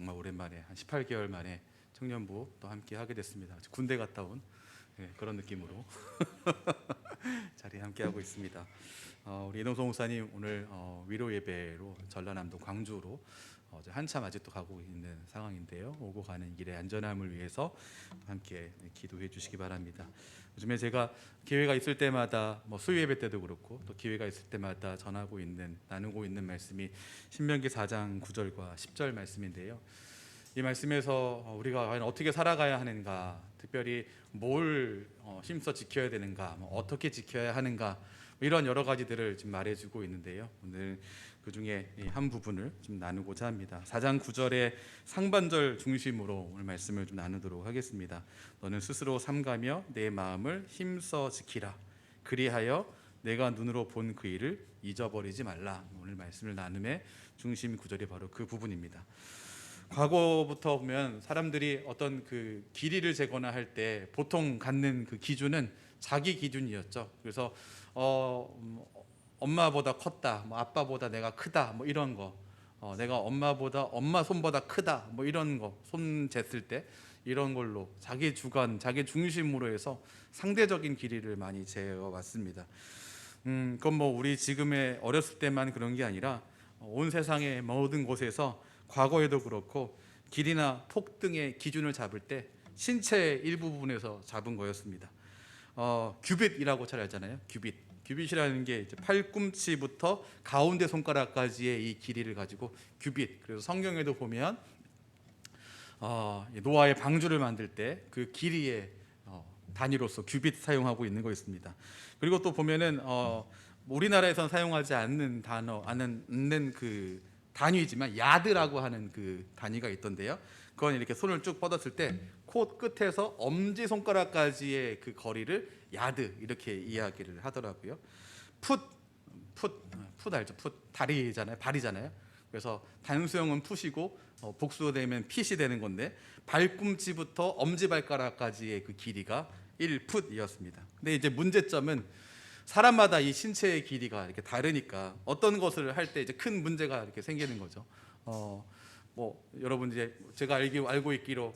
정말 오랜만에 한 18개월 만에 청년부 또 함께 하게 됐습니다. 군대 갔다 온 그런 느낌으로 자리에 함께 하고 있습니다. 우리 이동성 목사님 오늘 위로 예배로 전라남도 광주로 한참 아직도 가고 있는 상황인데요. 오고 가는 길의 안전함을 위해서 함께 기도해 주시기 바랍니다. 요즘에 제가 기회가 있을 때마다 수요 예배 때도 그렇고 또 기회가 있을 때마다 나누고 있는 말씀이 신명기 4장 9절과 10절 말씀인데요. 이 말씀에서 우리가 과연 어떻게 살아가야 하는가, 특별히 뭘 힘써 지켜야 되는가, 어떻게 지켜야 하는가, 이런 여러 가지들을 지금 말해주고 있는데요. 오늘 그 중에 한 부분을 좀 나누고자 합니다. 4장 9절의 상반절 중심으로 오늘 말씀을 좀 나누도록 하겠습니다. 너는 스스로 삼가며 내 마음을 힘써 지키라. 그리하여 내가 눈으로 본 그 일을 잊어버리지 말라. 오늘 말씀을 나눔의 중심 구절이 바로 그 부분입니다. 과거부터 보면 사람들이 어떤 그 길이를 재거나 할 때 보통 갖는 그 기준은 자기 기준이었죠. 그래서 엄마보다 컸다, 아빠보다 내가 크다, 이런 거, 내가 엄마 손보다 크다, 이런 거, 손 쟀을 때 이런 걸로 자기 주관, 자기 중심으로 해서 상대적인 길이를 많이 재어왔습니다. 그건 우리 지금의 어렸을 때만 그런 게 아니라 온 세상의 모든 곳에서 과거에도 그렇고 길이나 폭 등의 기준을 잡을 때 신체 일부분에서 잡은 거였습니다. 규빗이라고 잘 알잖아요. 규빗이라는 게 이제 팔꿈치부터 가운데 손가락까지의 이 길이를 가지고 규빗. 그래서 성경에도 보면 노아의 방주를 만들 때 그 길이의 단위로서 규빗 사용하고 있는 거 있습니다. 그리고 또 보면은 우리나라에선 사용하지 않는 그 단위지만 야드라고 하는 그 단위가 있던데요. 그건 이렇게 손을 쭉 뻗었을 때 코 끝에서 엄지 손가락까지의 그 거리를 야드 이렇게 이야기를 하더라고요. 풋 알죠? 풋 발이잖아요. 그래서 단수형은 풋이고 복수되면 핏이 되는 건데 발꿈치부터 엄지 발가락까지의 그 길이가 1풋이었습니다. 근데 이제 문제점은 사람마다 이 신체의 길이가 이렇게 다르니까 어떤 것을 할 때 이제 큰 문제가 이렇게 생기는 거죠. 여러분 이제 제가 알고 있기로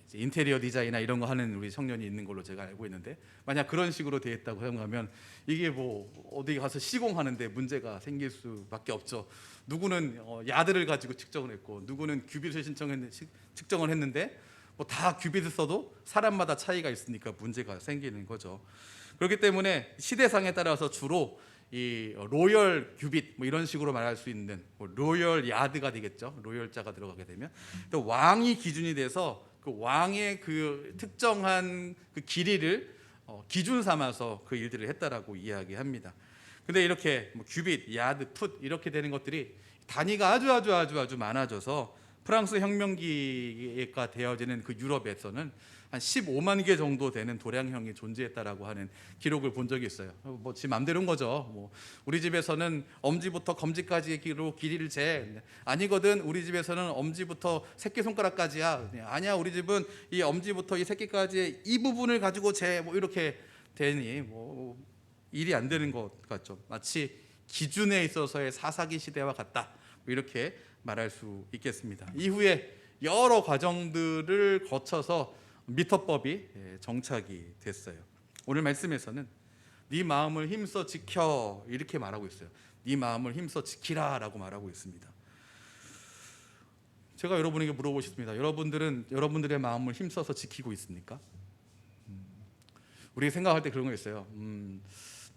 이제 인테리어 디자인이나 이런 거 하는 우리 청년이 있는 걸로 제가 알고 있는데, 만약 그런 식으로 되어 있다고 생각하면 이게 어디 가서 시공하는데 문제가 생길 수밖에 없죠. 누구는 야드를 가지고 측정을 했고 누구는 규빗을 측정을 했는데 다 규빗을 써도 사람마다 차이가 있으니까 문제가 생기는 거죠. 그렇기 때문에 시대상에 따라서 주로 이 로열 규빗 이런 식으로 말할 수 있는 로열 야드가 되겠죠. 로열자가 들어가게 되면 또 왕이 기준이 돼서 그 왕의 그 특정한 그 길이를 기준 삼아서 그 일들을 했다라고 이야기합니다. 근데 이렇게 규빗, 야드, 풋 이렇게 되는 것들이 단위가 아주 많아져서 프랑스 혁명기가 되어지는 그 유럽에서는 한 15만 개 정도 되는 도량형이 존재했다라고 하는 기록을 본 적이 있어요. 지 맘대로인 거죠. 우리 집에서는 엄지부터 검지까지의 길이를 재. 아니거든. 우리 집에서는 엄지부터 새끼손가락까지야. 아니야. 우리 집은 이 엄지부터 이 새끼까지의 이 부분을 가지고 재. 이렇게 되니 일이 안 되는 것 같죠. 마치 기준에 있어서의 사사기 시대와 같다. 이렇게 말할 수 있겠습니다. 이후에 여러 과정들을 거쳐서 미터법이 정착이 됐어요. 오늘 말씀에서는 네 마음을 힘써 지켜 이렇게 말하고 있어요. 네 마음을 힘써 지키라라고 말하고 있습니다. 제가 여러분에게 물어보고 싶습니다. 여러분들은 여러분들의 마음을 힘써서 지키고 있습니까? 우리가 생각할 때 그런 거 있어요.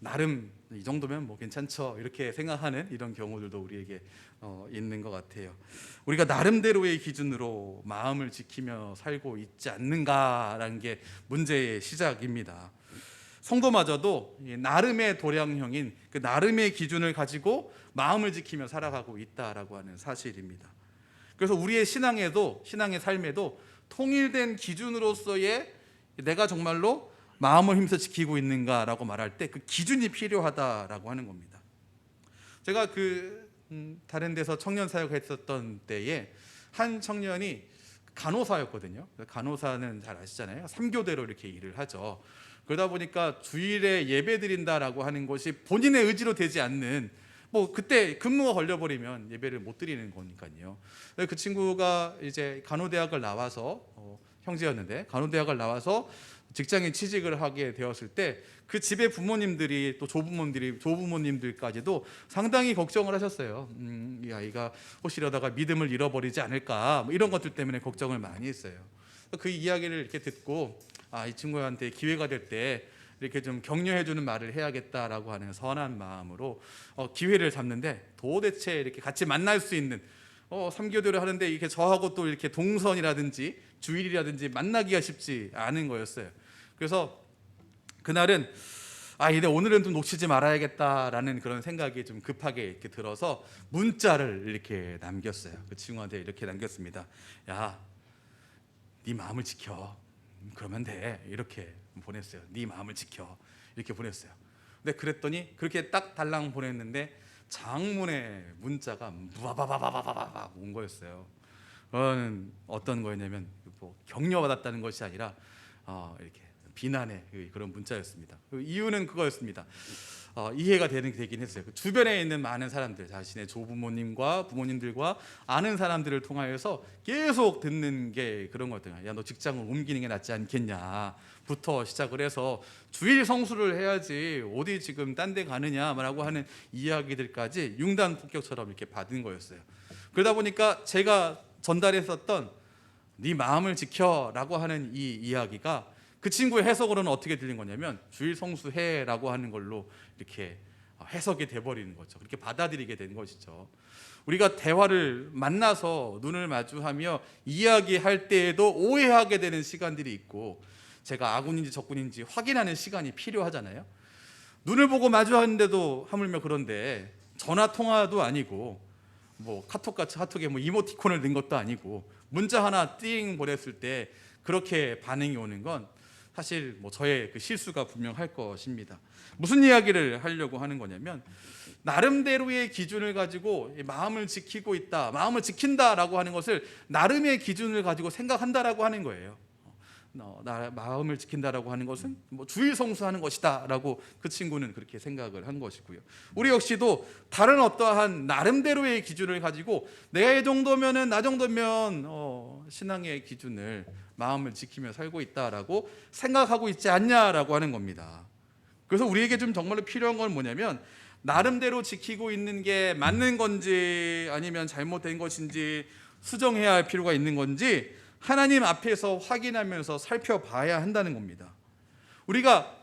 나름 이 정도면 괜찮죠 이렇게 생각하는 이런 경우들도 우리에게 있는 것 같아요. 우리가 나름대로의 기준으로 마음을 지키며 살고 있지 않는가라는 게 문제의 시작입니다. 성도마저도 나름의 도량형인 그 나름의 기준을 가지고 마음을 지키며 살아가고 있다라고 하는 사실입니다. 그래서 우리의 신앙의 삶에도 통일된 기준으로서의 내가 정말로 마음을 힘써 지키고 있는가라고 말할 때 그 기준이 필요하다라고 하는 겁니다. 제가 다른 데서 청년 사역했었던 때에 한 청년이 간호사였거든요. 간호사는 잘 아시잖아요. 3교대로 이렇게 일을 하죠. 그러다 보니까 주일에 예배 드린다라고 하는 것이 본인의 의지로 되지 않는 뭐 그때 근무가 걸려버리면 예배를 못 드리는 거니까요. 그 친구가 이제 간호대학을 나와서 형제였는데 간호대학을 나와서 직장인 취직을 하게 되었을 때 그 집의 부모님들이 또 조부모님들까지도 상당히 걱정을 하셨어요. 이 아이가 혹시 이러다가 믿음을 잃어버리지 않을까, 뭐 이런 것들 때문에 걱정을 많이 했어요. 그 이야기를 이렇게 듣고 이 친구한테 기회가 될 때 이렇게 좀 격려해주는 말을 해야겠다라고 하는 선한 마음으로 기회를 잡는데, 도대체 이렇게 같이 만날 수 있는 3교대를 하는데 이렇게 저하고 또 이렇게 동선이라든지 주일이라든지 만나기가 쉽지 않은 거였어요. 그래서 그날은 이제 오늘은 좀 놓치지 말아야겠다라는 그런 생각이 좀 급하게 이렇게 들어서 문자를 이렇게 남겼어요. 그 친구한테 이렇게 남겼습니다. 야, 네 마음을 지켜. 그러면 돼. 이렇게 보냈어요. 네 마음을 지켜. 이렇게 보냈어요. 근데 그랬더니 그렇게 딱 달랑 보냈는데 장문의 문자가 무바바바바바바바 온 거였어요. 그건 어떤 거였냐면 뭐 격려받았다는 것이 아니라 이렇게 비난의 그런 문자였습니다. 그 이유는 그거였습니다. 이해가 되긴 했어요. 그 주변에 있는 많은 사람들, 자신의 조부모님과 부모님들과 아는 사람들을 통하여서 계속 듣는 게 그런 거거든요. 야, 너 직장을 옮기는 게 낫지 않겠냐부터 시작을 해서 주일 성수를 해야지 어디 지금 딴 데 가느냐라고 하는 이야기들까지 융단 폭격처럼 이렇게 받은 거였어요. 그러다 보니까 제가 전달했었던 네 마음을 지켜라고 하는 이 이야기가 그 친구의 해석으로는 어떻게 들린 거냐면 주일 성수해라고 하는 걸로 이렇게 해석이 돼버리는 거죠. 그렇게 받아들이게 된 것이죠. 우리가 대화를 만나서 눈을 마주하며 이야기할 때에도 오해하게 되는 시간들이 있고, 제가 아군인지 적군인지 확인하는 시간이 필요하잖아요. 눈을 보고 마주하는데도 하물며 그런데 전화 통화도 아니고 뭐 카톡같이 카톡에 뭐 이모티콘을 넣은 것도 아니고 문자 하나 띵 보냈을 때 그렇게 반응이 오는 건 사실 뭐 저의 그 실수가 분명할 것입니다. 무슨 이야기를 하려고 하는 거냐면, 나름대로의 기준을 가지고 마음을 지키고 있다, 마음을 지킨다라고 하는 것을 나름의 기준을 가지고 생각한다라고 하는 거예요. 마음을 지킨다라고 하는 것은 뭐 주일 성수하는 것이다라고 그 친구는 그렇게 생각을 한 것이고요. 우리 역시도 다른 어떠한 나름대로의 기준을 가지고 내가 이 정도면은 나 정도면 신앙의 기준을 마음을 지키며 살고 있다라고 생각하고 있지 않냐라고 하는 겁니다. 그래서 우리에게 좀 정말로 필요한 건 뭐냐면, 나름대로 지키고 있는 게 맞는 건지 아니면 잘못된 것인지 수정해야 할 필요가 있는 건지 하나님 앞에서 확인하면서 살펴봐야 한다는 겁니다. 우리가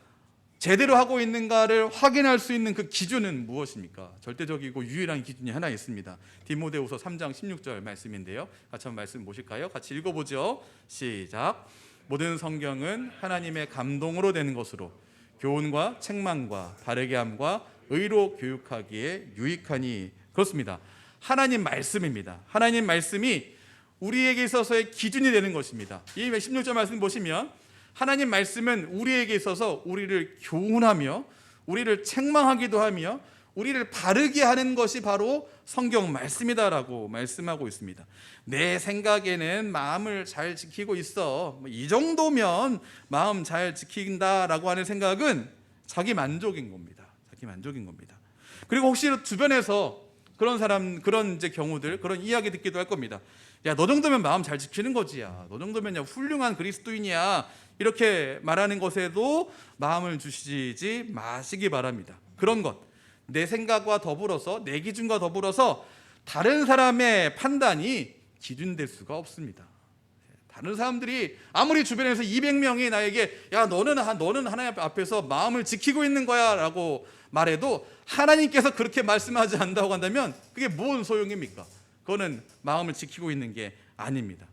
제대로 하고 있는가를 확인할 수 있는 그 기준은 무엇입니까? 절대적이고 유일한 기준이 하나 있습니다. 디모데후서 3장 16절 말씀인데요. 같이 한번 말씀 보실까요? 같이 읽어보죠. 시작. 모든 성경은 하나님의 감동으로 되는 것으로 교훈과 책망과 바르게 함과 의로 교육하기에 유익하니. 그렇습니다. 하나님 말씀입니다. 하나님 말씀이 우리에게 있어서의 기준이 되는 것입니다. 이 16절 말씀 보시면 하나님 말씀은 우리에게 있어서 우리를 교훈하며 우리를 책망하기도 하며 우리를 바르게 하는 것이 바로 성경 말씀이다라고 말씀하고 있습니다. 내 생각에는 마음을 잘 지키고 있어, 이 정도면 마음 잘 지킨다라고 하는 생각은 자기 만족인 겁니다. 자기 만족인 겁니다. 그리고 혹시 주변에서 그런 사람, 그런 이제 경우들, 그런 이야기 듣기도 할 겁니다. 야, 너 정도면 마음 잘 지키는 거지. 야, 너 정도면 훌륭한 그리스도인이야. 이렇게 말하는 것에도 마음을 주시지 마시기 바랍니다. 그런 것, 내 생각과 더불어서, 내 기준과 더불어서 다른 사람의 판단이 기준될 수가 없습니다. 다른 사람들이 아무리 주변에서 200명이 나에게 야, 너는 하나님 앞에서 마음을 지키고 있는 거야 라고 말해도 하나님께서 그렇게 말씀하지 않는다고 한다면 그게 뭔 소용입니까? 그거는 마음을 지키고 있는 게 아닙니다.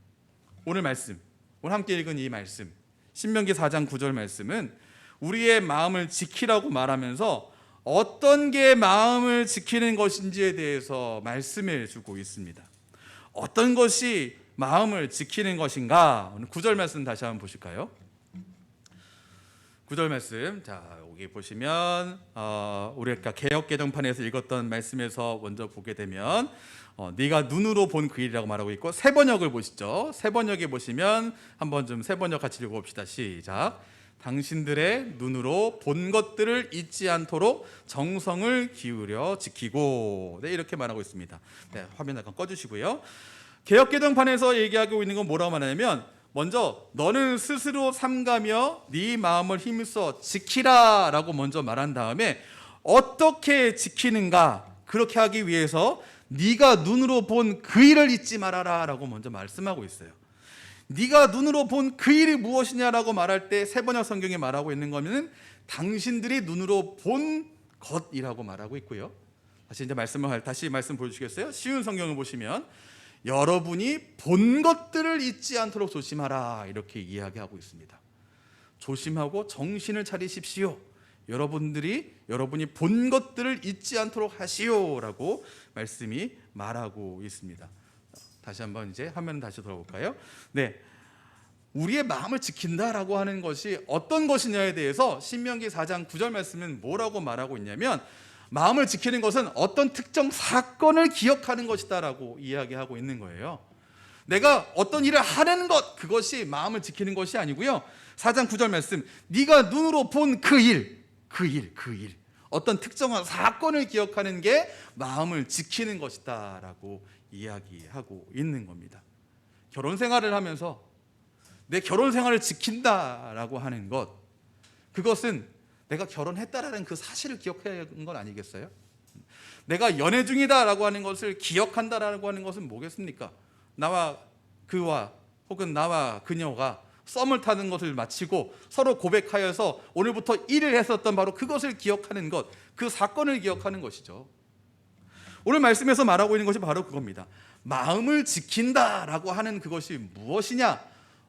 오늘 말씀, 오늘 함께 읽은 이 말씀, 신명기 4장 9절 말씀은 우리의 마음을 지키라고 말하면서 어떤 게 마음을 지키는 것인지에 대해서 말씀해 주고 있습니다. 어떤 것이 마음을 지키는 것인가? 오늘 9절 말씀 다시 한번 보실까요? 9절 말씀, 자 여기 보시면 우리가 개역개정판에서 읽었던 말씀에서 먼저 보게 되면 네가 눈으로 본 그 일이라고 말하고 있고, 새 번역을 보시죠. 새 번역에 보시면 한번 좀 새 번역 같이 읽어봅시다. 시작. 당신들의 눈으로 본 것들을 잊지 않도록 정성을 기울여 지키고, 네, 이렇게 말하고 있습니다. 네, 화면 잠깐 꺼주시고요. 개역개정판에서 얘기하고 있는 건 뭐라고 말하냐면, 먼저 너는 스스로 삼가며 네 마음을 힘써 지키라 라고 먼저 말한 다음에 어떻게 지키는가, 그렇게 하기 위해서 네가 눈으로 본 그 일을 잊지 말아라 라고 먼저 말씀하고 있어요. 네가 눈으로 본 그 일이 무엇이냐라고 말할 때 세번역 성경에 말하고 있는 거는 당신들이 눈으로 본 것이라고 말하고 있고요. 다시 말씀 보여주시겠어요? 쉬운 성경을 보시면 여러분이 본 것들을 잊지 않도록 조심하라, 이렇게 이야기하고 있습니다. 조심하고 정신을 차리십시오. 여러분이 본 것들을 잊지 않도록 하시오라고 말씀이 말하고 있습니다. 다시 한번 이제 화면 다시 돌아볼까요? 네, 우리의 마음을 지킨다라고 하는 것이 어떤 것이냐에 대해서 신명기 4장 9절 말씀은 뭐라고 말하고 있냐면, 마음을 지키는 것은 어떤 특정 사건을 기억하는 것이다라고 이야기하고 있는 거예요. 내가 어떤 일을 하는 것, 그것이 마음을 지키는 것이 아니고요. 4장 9절 말씀, 네가 눈으로 본 그 일, 어떤 특정한 사건을 기억하는 게 마음을 지키는 것이다라고 이야기하고 있는 겁니다. 결혼 생활을 하면서 내 결혼 생활을 지킨다라고 하는 것, 그것은 내가 결혼했다라는 그 사실을 기억해야 하는 건 아니겠어요? 내가 연애 중이다라고 하는 것을 기억한다라고 하는 것은 뭐겠습니까? 나와 그녀가 썸을 타는 것을 마치고 서로 고백하여서 오늘부터 일을 했었던 바로 그것을 기억하는 것, 그 사건을 기억하는 것이죠. 오늘 말씀에서 말하고 있는 것이 바로 그겁니다. 마음을 지킨다라고 하는 그것이 무엇이냐?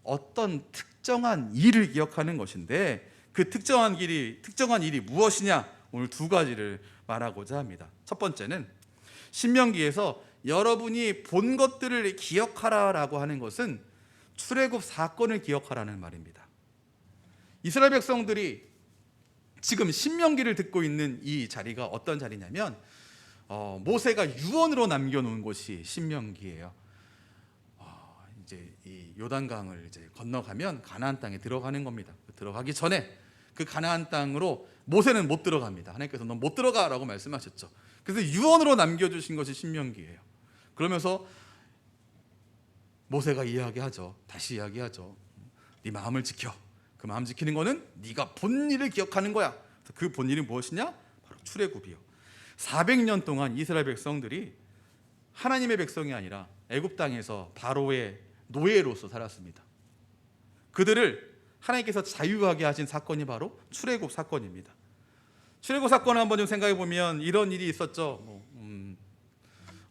어떤 특정한 일을 기억하는 것인데, 그 특정한 일이 무엇이냐? 오늘 두 가지를 말하고자 합니다. 첫 번째는 신명기에서 여러분이 본 것들을 기억하라라고 하는 것은 출애굽 사건을 기억하라는 말입니다. 이스라엘 백성들이 지금 신명기를 듣고 있는 이 자리가 어떤 자리냐면, 모세가 유언으로 남겨놓은 곳이 신명기예요. 이제 이 요단강을 이제 건너가면 가나안 땅에 들어가는 겁니다. 들어가기 전에 그 가나안 땅으로 모세는 못 들어갑니다. 하나님께서 넌 못 들어가라고 말씀하셨죠. 그래서 유언으로 남겨주신 것이 신명기예요. 그러면서 모세가 다시 이야기하죠. 네 마음을 지켜. 그 마음 지키는 거는 네가 본 일을 기억하는 거야. 그 본 일이 무엇이냐? 바로 출애굽이요. 400년 동안 이스라엘 백성들이 하나님의 백성이 아니라 애굽 땅에서 바로의 노예로서 살았습니다. 그들을 하나님께서 자유하게 하신 사건이 바로 출애굽 사건입니다. 출애굽 사건을 한번 좀 생각해 보면 이런 일이 있었죠.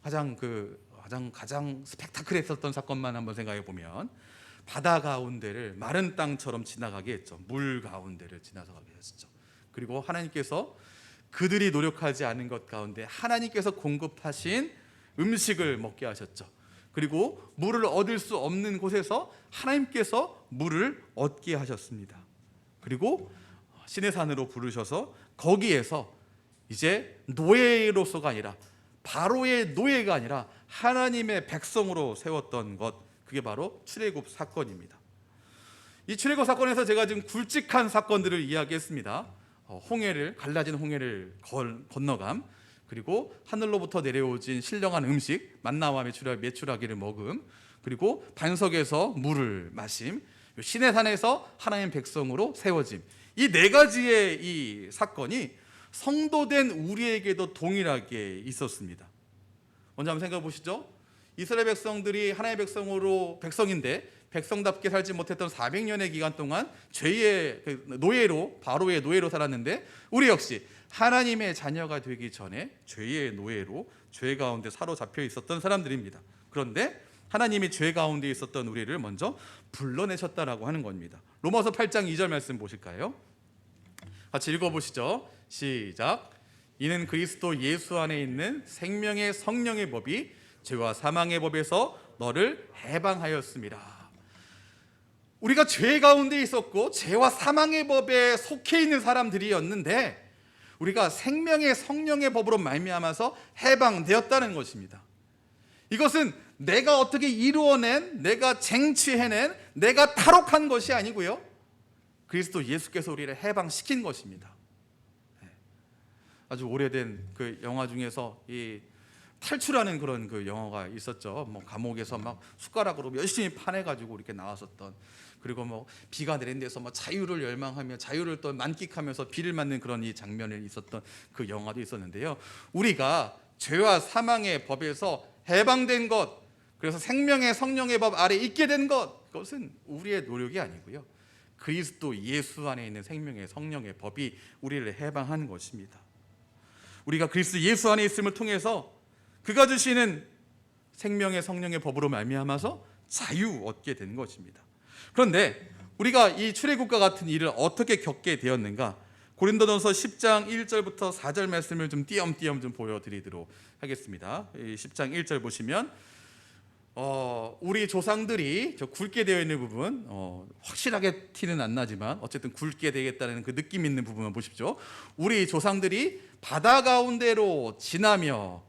가장 스펙타클했었던 사건만 한번 생각해 보면, 바다 가운데를 마른 땅처럼 지나가게 했죠. 물 가운데를 지나가게 했죠. 그리고 하나님께서 그들이 노력하지 않은 것 가운데 하나님께서 공급하신 음식을 먹게 하셨죠. 그리고 물을 얻을 수 없는 곳에서 하나님께서 물을 얻게 하셨습니다. 그리고 시내산으로 부르셔서 거기에서 이제 노예로서가 아니라, 바로의 노예가 아니라 하나님의 백성으로 세웠던 것, 그게 바로 출애굽 사건입니다. 이 출애굽 사건에서 제가 지금 굵직한 사건들을 이야기했습니다. 갈라진 홍해를 건너감, 그리고 하늘로부터 내려오진 신령한 음식 만나와 메추라기를 먹음, 그리고 반석에서 물을 마심, 시내산에서 하나님 백성으로 세워짐. 이 네 가지의 이 사건이 성도된 우리에게도 동일하게 있었습니다. 먼저 한번 생각해 보시죠. 이스라엘 백성들이 하나님의 백성인데 백성답게 살지 못했던 400년의 기간 동안 죄의 노예로, 바로의 노예로 살았는데, 우리 역시 하나님의 자녀가 되기 전에 죄의 노예로 죄 가운데 사로잡혀 있었던 사람들입니다. 그런데 하나님이 죄 가운데 있었던 우리를 먼저 불러내셨다라고 하는 겁니다. 로마서 8장 2절 말씀 보실까요? 같이 읽어보시죠. 시작. 이는 그리스도 예수 안에 있는 생명의 성령의 법이 죄와 사망의 법에서 너를 해방하였습니다. 우리가 죄 가운데 있었고 죄와 사망의 법에 속해 있는 사람들이었는데, 우리가 생명의 성령의 법으로 말미암아서 해방되었다는 것입니다. 이것은 내가 어떻게 이루어낸, 내가 쟁취해낸, 내가 탈옥한 것이 아니고요. 그리스도 예수께서 우리를 해방시킨 것입니다. 아주 오래된 그 영화 중에서 이 탈출하는 그런 그 영화가 있었죠. 뭐 감옥에서 막 숟가락으로 열심히 파내가지고 이렇게 나왔었던, 그리고 뭐 비가 내린 데서 뭐 자유를 열망하며 자유를 또 만끽하면서 비를 맞는 그런 이 장면이 있었던 그 영화도 있었는데요. 우리가 죄와 사망의 법에서 해방된 것, 그래서 생명의 성령의 법 아래 있게 된 것, 그것은 우리의 노력이 아니고요, 그리스도 예수 안에 있는 생명의 성령의 법이 우리를 해방하는 것입니다. 우리가 그리스도 예수 안에 있음을 통해서 그가 주시는 생명의 성령의 법으로 말미암아서 자유 얻게 된 것입니다. 그런데 우리가 이 출애굽과 같은 일을 어떻게 겪게 되었는가? 고린도전서 10장 1절부터 4절 말씀을 좀 띄엄띄엄 좀 보여드리도록 하겠습니다. 10장 1절 보시면 우리 조상들이 저 굵게 되어 있는 부분, 확실하게 티는 안 나지만 어쨌든 굵게 되겠다는 그 느낌 있는 부분만 보십시오. 우리 조상들이 바다 가운데로 지나며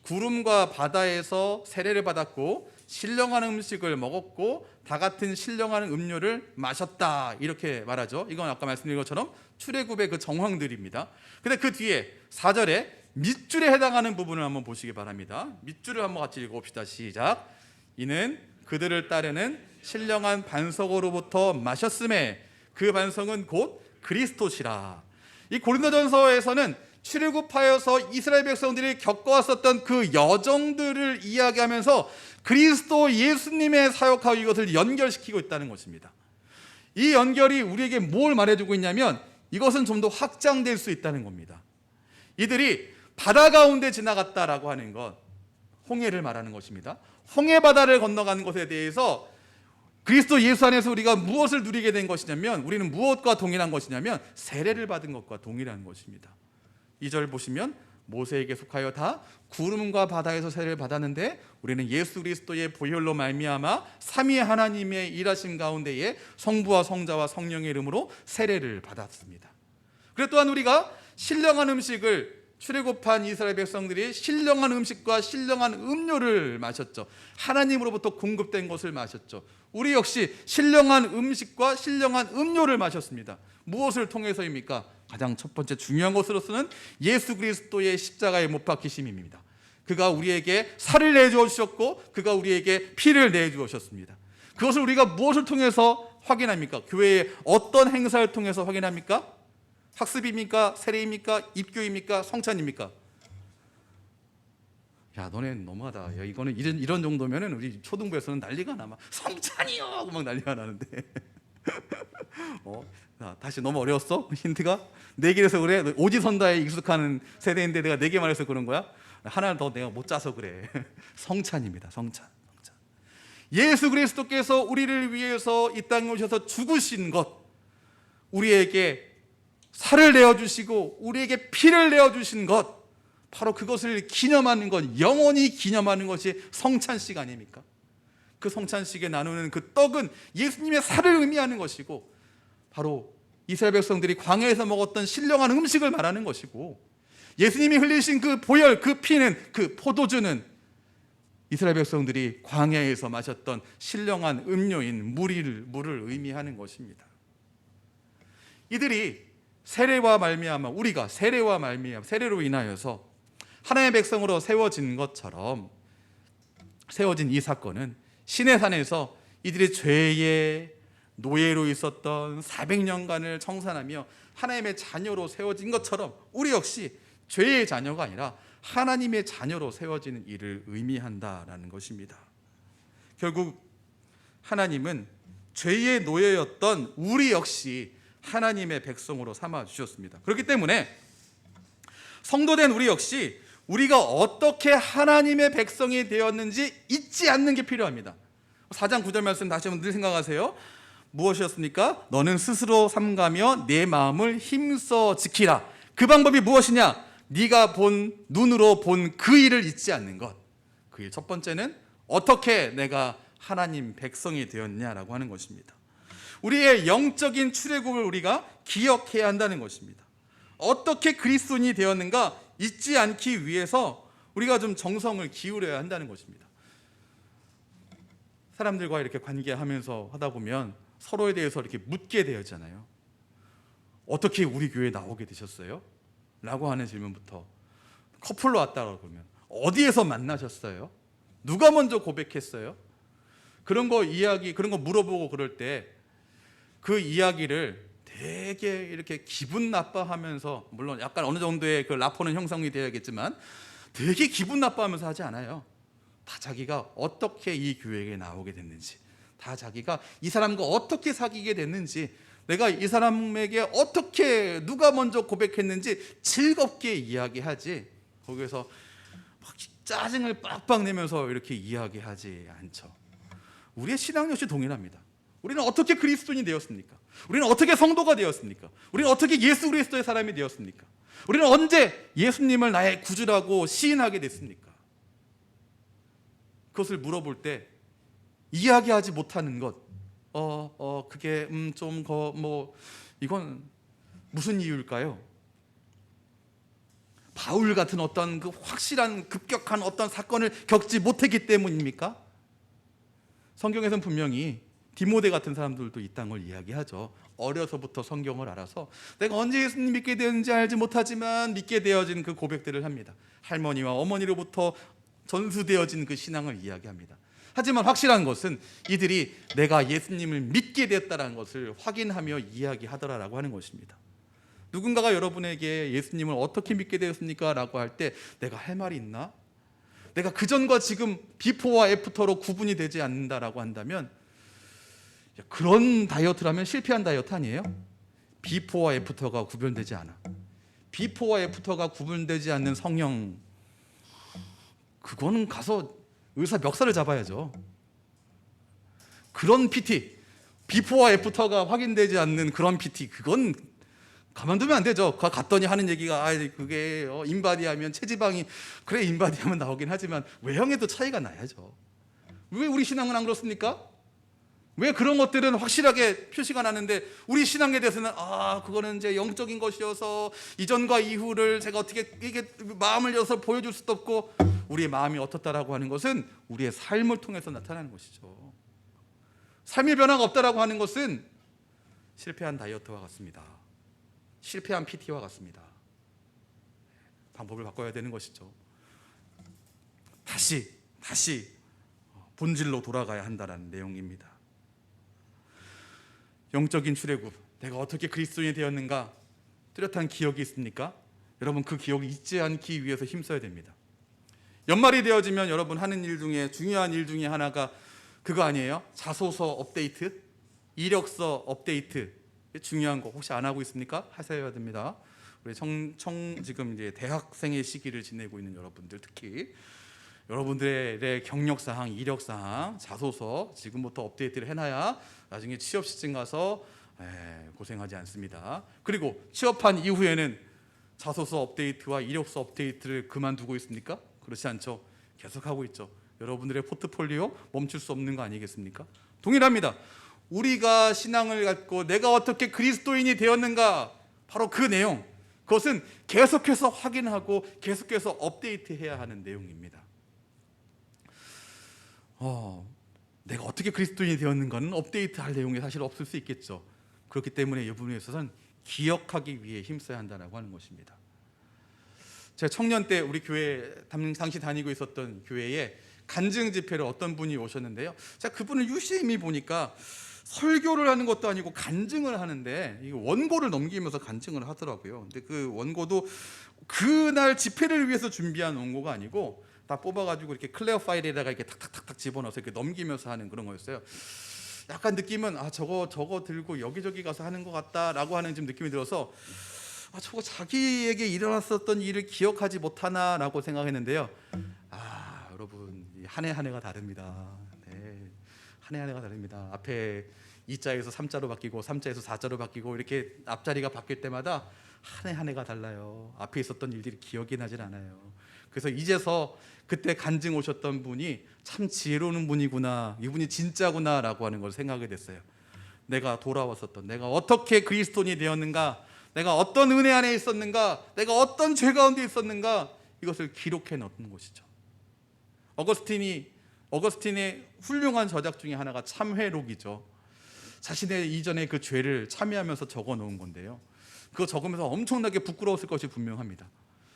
구름과 바다에서 세례를 받았고 신령한 음식을 먹었고 다 같은 신령한 음료를 마셨다, 이렇게 말하죠. 이건 아까 말씀드린 것처럼 출애굽의 그 정황들입니다. 근데 그 뒤에 4절에 밑줄에 해당하는 부분을 한번 보시기 바랍니다. 밑줄을 한번 같이 읽어봅시다. 시작. 이는 그들을 따르는 신령한 반석으로부터 마셨음에 그 반석은 곧 그리스도시라. 이 고린도전서에서는 출애굽하여서 이스라엘 백성들이 겪어왔었던 그 여정들을 이야기하면서 그리스도 예수님의 사역하고 이것을 연결시키고 있다는 것입니다. 이 연결이 우리에게 뭘 말해주고 있냐면 이것은 좀 더 확장될 수 있다는 겁니다. 이들이 바다 가운데 지나갔다라고 하는 것, 홍해를 말하는 것입니다. 홍해 바다를 건너가는 것에 대해서 그리스도 예수 안에서 우리가 무엇을 누리게 된 것이냐면, 우리는 무엇과 동일한 것이냐면 세례를 받은 것과 동일한 것입니다. 2절 보시면 모세에게 속하여 다 구름과 바다에서 세례를 받았는데 우리는 예수 그리스도의 보혈로 말미암아 삼위 하나님의 일하심 가운데에 성부와 성자와 성령의 이름으로 세례를 받았습니다. 그리고 또한 우리가 신령한 음식을, 출애굽한 이스라엘 백성들이 신령한 음식과 신령한 음료를 마셨죠. 하나님으로부터 공급된 것을 마셨죠. 우리 역시 신령한 음식과 신령한 음료를 마셨습니다. 무엇을 통해서입니까? 가장 첫 번째 중요한 것으로서는 예수 그리스도의 십자가의 못 박히심입니다. 그가 우리에게 살을 내주셨고 그가 우리에게 피를 내주셨습니다. 그것을 우리가 무엇을 통해서 확인합니까? 교회의 어떤 행사를 통해서 확인합니까? 학습입니까? 세례입니까? 입교입니까? 성찬입니까? 야, 너네 너무하다. 야, 이거는 이런 정도면은 우리 초등부에서는 난리가 나. 막 성찬이요 하고 막 난리가 나는데. 다시 너무 어려웠어? 힌트가? 네 개라서 그래? 오지선다에 익숙한 세대인데 내가 네 개 말해서 그런 거야? 하나 더 내가 못 짜서 그래. 성찬입니다. 성찬. 예수 그리스도께서 우리를 위해서 이 땅에 오셔서 죽으신 것, 우리에게 살을 내어주시고 우리에게 피를 내어주신 것, 바로 그것을 기념하는 것, 영원히 기념하는 것이 성찬식 아닙니까? 그 성찬식에 나누는 그 떡은 예수님의 살을 의미하는 것이고, 바로 이스라엘 백성들이 광야에서 먹었던 신령한 음식을 말하는 것이고, 예수님이 흘리신 그 보혈, 그 피는, 그 포도주는 이스라엘 백성들이 광야에서 마셨던 신령한 음료인 물을 의미하는 것입니다. 이들이 세례와 말미암아, 우리가 세례와 말미암아, 세례로 인하여서 하나님의 백성으로 세워진 것처럼 세워진 이 사건은 시내산에서 이들의 죄의 노예로 있었던 400년간을 청산하며 하나님의 자녀로 세워진 것처럼 우리 역시 죄의 자녀가 아니라 하나님의 자녀로 세워지는 일을 의미한다라는 것입니다. 결국 하나님은 죄의 노예였던 우리 역시 하나님의 백성으로 삼아 주셨습니다. 그렇기 때문에 성도된 우리 역시 우리가 어떻게 하나님의 백성이 되었는지 잊지 않는 게 필요합니다. 4장 9절 말씀 다시 한번 늘 생각하세요. 무엇이었습니까? 너는 스스로 삼가며 내 마음을 힘써 지키라. 그 방법이 무엇이냐? 네가 눈으로 본 그 일을 잊지 않는 것. 그 일 첫 번째는 어떻게 내가 하나님 백성이 되었냐라고 하는 것입니다. 우리의 영적인 출애굽을 우리가 기억해야 한다는 것입니다. 어떻게 그리스도인이 되었는가 잊지 않기 위해서 우리가 좀 정성을 기울여야 한다는 것입니다. 사람들과 이렇게 관계하면서 하다 보면 서로에 대해서 이렇게 묻게 되었잖아요. 어떻게 우리 교회에 나오게 되셨어요? 라고 하는 질문부터, 커플로 왔다고 그러면 어디에서 만나셨어요? 누가 먼저 고백했어요? 그런 거 물어보고 그럴 때 그 이야기를 되게 이렇게 기분 나빠하면서, 물론 약간 어느 정도의 그 라포는 형성이 되어야겠지만 되게 기분 나빠하면서 하지 않아요. 다 자기가 어떻게 이 교회에 나오게 됐는지, 다 자기가 이 사람과 어떻게 사귀게 됐는지, 내가 이 사람에게 어떻게, 누가 먼저 고백했는지 즐겁게 이야기하지, 거기에서 막 짜증을 빡빡 내면서 이렇게 이야기하지 않죠. 우리의 신앙 역시 동일합니다. 우리는 어떻게 그리스도인이 되었습니까? 우리는 어떻게 성도가 되었습니까? 우리는 어떻게 예수 그리스도의 사람이 되었습니까? 우리는 언제 예수님을 나의 구주라고 시인하게 됐습니까? 그것을 물어볼 때 이야기하지 못하는 것, 그게 이건 무슨 이유일까요? 바울 같은 어떤 그 확실한 급격한 어떤 사건을 겪지 못했기 때문입니까? 성경에서는 분명히 디모데 같은 사람들도 이 땅을 이야기하죠. 어려서부터 성경을 알아서 내가 언제 예수님 믿게 되었는지 알지 못하지만 믿게 되어진 그 고백들을 합니다. 할머니와 어머니로부터 전수되어진 그 신앙을 이야기합니다. 하지만 확실한 것은 이들이 내가 예수님을 믿게 되었다는 것을 확인하며 이야기하더라라고 하는 것입니다. 누군가가 여러분에게 예수님을 어떻게 믿게 되었습니까? 라고 할 때 내가 할 말이 있나? 내가 그전과 지금 비포와 애프터로 구분이 되지 않는다라고 한다면, 그런 다이어트라면 실패한 다이어트 아니에요? 비포와 애프터가 구별되지 않아. 비포와 애프터가 구분되지 않는 성형, 그거는 가서 의사 멱살을 잡아야죠. 그런 PT, 비포와 애프터가 확인되지 않는 그런 PT, 그건 가만두면 안 되죠. 갔더니 하는 얘기가 그게 인바디하면 체지방이, 그래 인바디하면 나오긴 하지만 외형에도 차이가 나야죠. 왜 우리 신앙은 안 그렇습니까? 왜 그런 것들은 확실하게 표시가 나는데 우리 신앙에 대해서는 그거는 이제 영적인 것이어서 이전과 이후를 제가 어떻게 이게 마음을 열어서 보여줄 수도 없고, 우리의 마음이 어떻다라고 하는 것은 우리의 삶을 통해서 나타나는 것이죠. 삶의 변화가 없다라고 하는 것은 실패한 다이어트와 같습니다. 실패한 PT와 같습니다. 방법을 바꿔야 되는 것이죠. 다시 본질로 돌아가야 한다는 내용입니다. 영적인 출애굽, 내가 어떻게 그리스도인이 되었는가 뚜렷한 기억이 있습니까? 여러분, 그 기억이 잊지 않기 위해서 힘써야 됩니다. 연말이 되어지면 여러분 하는 일 중에 중요한 일 중에 하나가 그거 아니에요? 자소서 업데이트, 이력서 업데이트. 중요한 거 혹시 안 하고 있습니까? 하셔야 됩니다. 우리 지금 이제 대학생의 시기를 지내고 있는 여러분들, 특히 여러분들의 경력사항, 이력사항, 자소서 지금부터 업데이트를 해놔야 나중에 취업 시즌 가서 고생하지 않습니다. 그리고 취업한 이후에는 자소서 업데이트와 이력서 업데이트를 그만두고 있습니까? 그렇지 않죠. 계속하고 있죠. 여러분들의 포트폴리오 멈출 수 없는 거 아니겠습니까? 동일합니다. 우리가 신앙을 갖고 내가 어떻게 그리스도인이 되었는가, 바로 그 내용, 그것은 계속해서 확인하고 계속해서 업데이트해야 하는 내용입니다. 내가 어떻게 그리스도인이 되었는가는 업데이트할 내용이 사실 없을 수 있겠죠. 그렇기 때문에 이 부분에 있어서는 기억하기 위해 힘써야 한다고 하는 것입니다. 제가 청년 때 우리 교회 당시 다니고 있었던 교회에 간증 집회를 어떤 분이 오셨는데요. 제가 그분을 유심히 보니까 설교를 하는 것도 아니고 간증을 하는데, 이 원고를 넘기면서 간증을 하더라고요. 근데 그 원고도 그날 집회를 위해서 준비한 원고가 아니고 다 뽑아가지고 이렇게 클레어 파일에다가 이렇게 탁탁탁탁 집어넣어서 이렇게 넘기면서 하는 그런 거였어요. 약간 느낌은 저거 들고 여기저기 가서 하는 것 같다라고 하는 좀 느낌이 들어서 저거 자기에게 일어났었던 일을 기억하지 못하나라고 생각했는데요. 여러분, 한 해 한 해가 다릅니다. 네, 한 해 한 해가 다릅니다. 앞에 2자에서 3자로 바뀌고 3자에서 4자로 바뀌고 이렇게 앞자리가 바뀔 때마다 한 해 한 해가 달라요. 앞에 있었던 일들이 기억이 나질 않아요. 그래서 이제서 그때 간증 오셨던 분이 참 지혜로운 분이구나, 이분이 진짜구나 라고 하는 걸 생각하게 됐어요. 내가 돌아왔었던, 내가 어떻게 그리스도인이 되었는가, 내가 어떤 은혜 안에 있었는가, 내가 어떤 죄 가운데 있었는가, 이것을 기록해 놓는 것이죠. 어거스틴의 훌륭한 저작 중에 하나가 참회록이죠. 자신의 이전의 그 죄를 참회하면서 적어 놓은 건데요. 그거 적으면서 엄청나게 부끄러웠을 것이 분명합니다.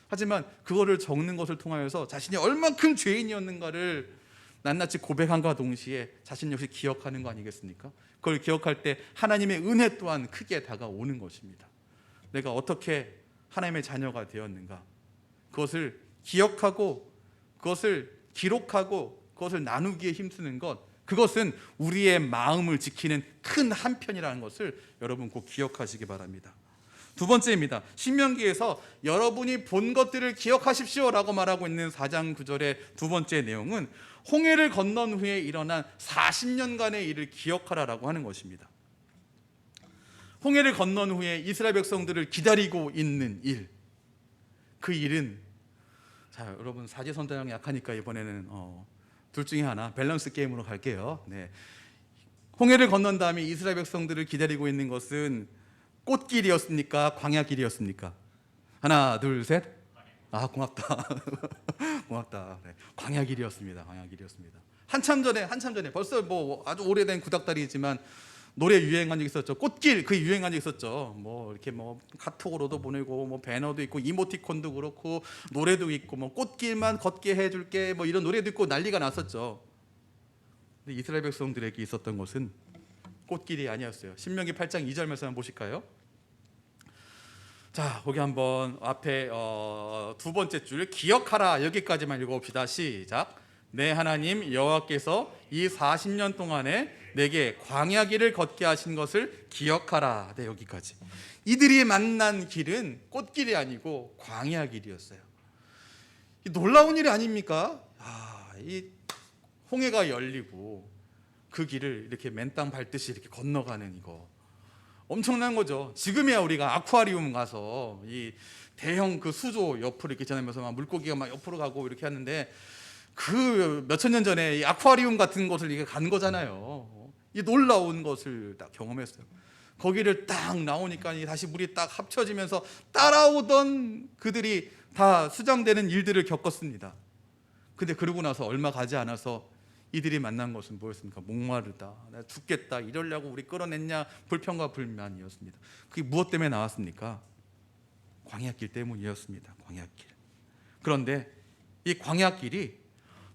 하지만 그거를 적는 것을 통하여서 자신이 얼만큼 죄인이었는가를 낱낱이 고백함과 동시에 자신 역시 기억하는 거 아니겠습니까? 그걸 기억할 때 하나님의 은혜 또한 크게 다가오는 것입니다. 내가 어떻게 하나님의 자녀가 되었는가, 그것을 기억하고 그것을 기록하고 그것을 나누기에 힘쓰는 것, 그것은 우리의 마음을 지키는 큰 한편이라는 것을 여러분 꼭 기억하시기 바랍니다. 두 번째입니다. 신명기에서 여러분이 본 것들을 기억하십시오라고 말하고 있는 4장 9절의 두 번째 내용은 홍해를 건넌 후에 일어난 40년간의 일을 기억하라라고 하는 것입니다. 홍해를 건넌 후에 이스라엘 백성들을 기다리고 있는 일, 그 일은, 자 여러분 사지선다형 약하니까 이번에는 둘 중에 하나 밸런스 게임으로 갈게요. 네. 홍해를 건넌 다음에 이스라엘 백성들을 기다리고 있는 것은 꽃길이었습니까? 광야길이었습니까? 하나, 둘, 셋. 아, 고맙다. 고맙다. 네. 광야길이었습니다. 광야길이었습니다. 한참 전에 벌써 뭐 아주 오래된 구닥다리지만 노래 유행한 적 있었죠. 꽃길, 그 유행한 적 있었죠. 뭐 이렇게 뭐 카톡으로도 보내고 뭐 배너도 있고 이모티콘도 그렇고 노래도 있고 뭐 꽃길만 걷게 해줄게 뭐 이런 노래도 있고 난리가 났었죠. 근데 이스라엘 백성들에게 있었던 것은 꽃길이 아니었어요. 신명기 8장 2절 말씀 한번 보실까요? 자, 거기 한번 앞에 두 번째 줄 기억하라 여기까지만 읽어봅시다. 시작. 내 하나님 여호와께서 이 40년 동안에 내게 광야길을 걷게 하신 것을 기억하라. 네, 여기까지. 이들이 만난 길은 꽃길이 아니고 광야길이었어요. 놀라운 일이 아닙니까? 이 홍해가 열리고 그 길을 이렇게 맨땅 밟듯이 이렇게 건너가는 이거 엄청난 거죠. 지금이야 우리가 아쿠아리움 가서 이 대형 그 수조 옆으로 이렇게 지나면서 막 물고기가 막 옆으로 가고 이렇게 하는데 그 몇천 년 전에 이 아쿠아리움 같은 곳을 이게 간 거잖아요. 이 놀라운 것을 딱 경험했어요. 거기를 딱 나오니까 다시 물이 딱 합쳐지면서 따라오던 그들이 다 수장되는 일들을 겪었습니다. 근데 그러고 나서 얼마 가지 않아서 이들이 만난 것은 뭐였습니까? 목마르다, 나 죽겠다, 이러려고 우리 끌어냈냐, 불평과 불만이었습니다. 그게 무엇 때문에 나왔습니까? 광야길 때문이었습니다. 광야길. 그런데 이 광야길이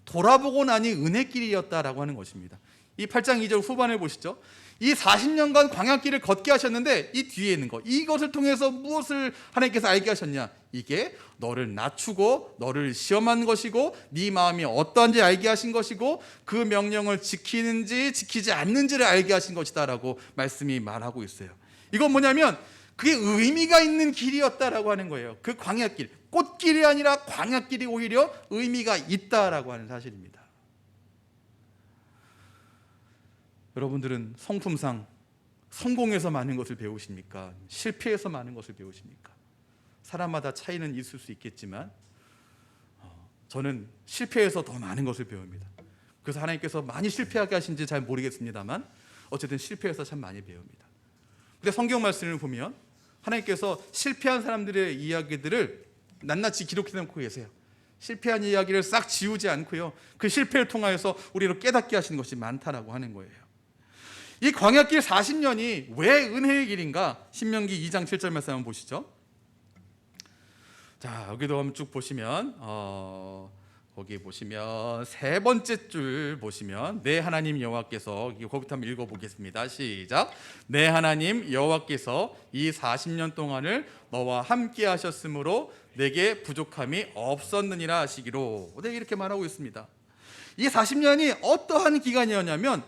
돌아보고 나니 은혜길이었다라고 하는 것입니다. 이 8장 2절 후반을 보시죠. 이 40년간 광야길을 걷게 하셨는데 이 뒤에 있는 것, 이것을 통해서 무엇을 하나님께서 알게 하셨냐? 이게 너를 낮추고 너를 시험한 것이고 네 마음이 어떠한지 알게 하신 것이고 그 명령을 지키는지 지키지 않는지를 알게 하신 것이다 라고 말씀이 말하고 있어요. 이건 뭐냐면 그게 의미가 있는 길이었다라고 하는 거예요. 그 광야길, 꽃길이 아니라 광야길이 오히려 의미가 있다라고 하는 사실입니다. 여러분들은 성품상 성공해서 많은 것을 배우십니까? 실패해서 많은 것을 배우십니까? 사람마다 차이는 있을 수 있겠지만 저는 실패해서 더 많은 것을 배웁니다. 그래서 하나님께서 많이 실패하게 하신지 잘 모르겠습니다만 어쨌든 실패해서 참 많이 배웁니다. 근데 성경 말씀을 보면 하나님께서 실패한 사람들의 이야기들을 낱낱이 기록해 놓고 계세요. 실패한 이야기를 싹 지우지 않고요, 그 실패를 통하여서 우리를 깨닫게 하시는 것이 많다라고 하는 거예요. 이 광야길 40년이 왜 은혜의 길인가? 신명기 2장 7절 말씀 한번 보시죠. 자, 여기도 한번 쭉 보시면 거기 보시면 세 번째 줄 보시면 내 하나님 여호와께서, 거기부터 한번 읽어보겠습니다. 시작. 내 하나님 여호와께서 이 40년 동안을 너와 함께 하셨으므로 내게 부족함이 없었느니라 하시기로. 네, 이렇게 말하고 있습니다. 이 40년이 어떠한 기간이었냐면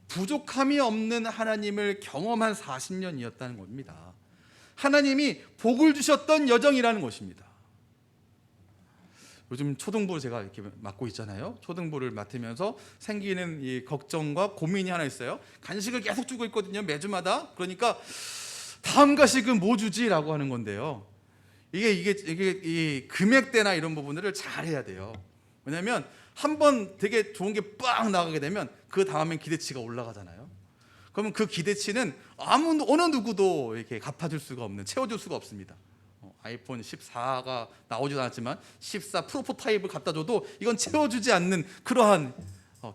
부족함이 없는 하나님을 경험한 40년이었다는 겁니다. 하나님이 복을 주셨던 여정이라는 것입니다. 요즘 초등부 제가 이렇게 맡고 있잖아요. 초등부를 맡으면서 생기는 이 걱정과 고민이 하나 있어요. 간식을 계속 주고 있거든요, 매주마다. 그러니까 다음 간식은 뭐 주지라고 하는 건데요. 이게 이 금액대나 이런 부분들을 잘 해야 돼요. 왜냐하면 한번 되게 좋은 게 빡 나가게 되면 그 다음엔 기대치가 올라가잖아요. 그러면 그 기대치는 어느 누구도 이렇게 갚아줄 수가 없는, 채워줄 수가 없습니다. 아이폰 14가 나오지도 않았지만 14 프로토타입을 갖다 줘도 이건 채워주지 않는 그러한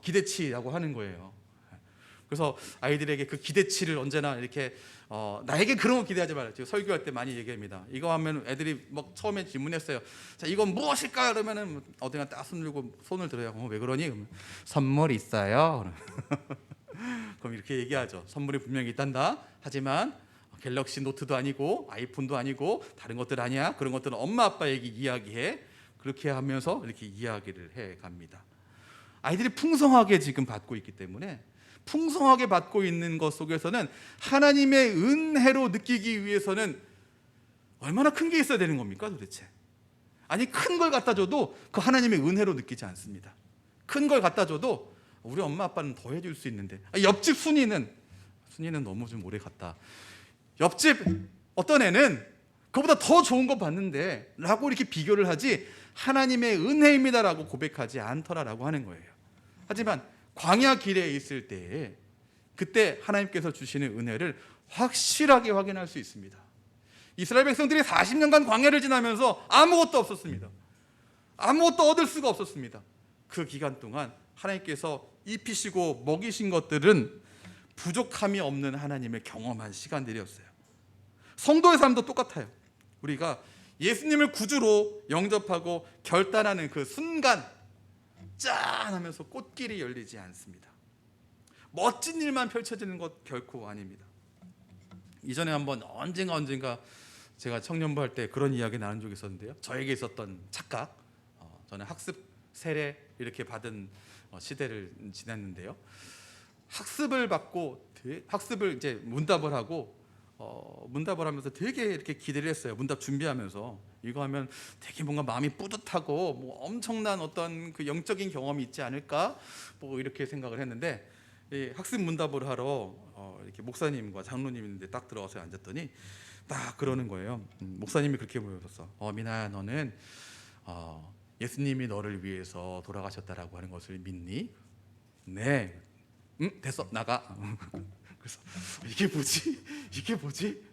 기대치라고 하는 거예요. 그래서 아이들에게 그 기대치를 언제나 이렇게 나에게 그런 거 기대하지 말아요. 제가 설교할 때 많이 얘기합니다. 이거 하면 애들이 막 처음에 질문했어요. 자, 이건 무엇일까? 그러면은 어디나 딱 손 들고 손을 들어요. 왜 그러니? 그러면 선물 있어요. 그럼 이렇게 얘기하죠. 선물이 분명히 있단다. 하지만 갤럭시 노트도 아니고 아이폰도 아니고 다른 것들 아니야. 그런 것들은 엄마 아빠에게 이야기해. 그렇게 하면서 이렇게 이야기를 해 갑니다. 아이들이 풍성하게 지금 받고 있기 때문에 풍성하게 받고 있는 것 속에서는 하나님의 은혜로 느끼기 위해서는 얼마나 큰 게 있어야 되는 겁니까 도대체? 아니, 큰 걸 갖다 줘도 그 하나님의 은혜로 느끼지 않습니다. 큰 걸 갖다 줘도 우리 엄마 아빠는 더 해줄 수 있는데, 옆집 순이는 너무 좀 오래 갔다. 옆집 어떤 애는 그보다 더 좋은 거 봤는데 라고 이렇게 비교를 하지 하나님의 은혜입니다 라고 고백하지 않더라라고 하는 거예요. 하지만 광야 길에 있을 때에 그때 하나님께서 주시는 은혜를 확실하게 확인할 수 있습니다. 이스라엘 백성들이 40년간 광야를 지나면서 아무것도 없었습니다. 아무것도 얻을 수가 없었습니다. 그 기간 동안 하나님께서 입히시고 먹이신 것들은 부족함이 없는 하나님의 경험한 시간들이었어요. 성도의 삶도 똑같아요. 우리가 예수님을 구주로 영접하고 결단하는 그 순간 짠 하면서 꽃길이 열리지 않습니다. 멋진 일만 펼쳐지는 것 결코 아닙니다. 이전에 한번 언젠가 제가 청년부 할 때 그런 이야기 나눈 적이 있었는데요. 저에게 있었던 착각, 저는 학습 세례 이렇게 받은 시대를 지냈는데요. 학습을 받고 학습을 이제 문답을 하고 문답을 하면서 되게 이렇게 기대를 했어요. 문답 준비하면서 이거 하면 되게 뭔가 마음이 뿌듯하고 뭐 엄청난 어떤 그 영적인 경험이 있지 않을까 뭐 이렇게 생각을 했는데, 이 학습 문답을 하러 이렇게 목사님과 장로님 있는데 딱 들어가서 앉았더니 딱 그러는 거예요. 목사님이 그렇게 보여줬어. 민아야, 너는 예수님이 너를 위해서 돌아가셨다라고 하는 것을 믿니? 네. 됐어, 나가. 그래서 이게 뭐지?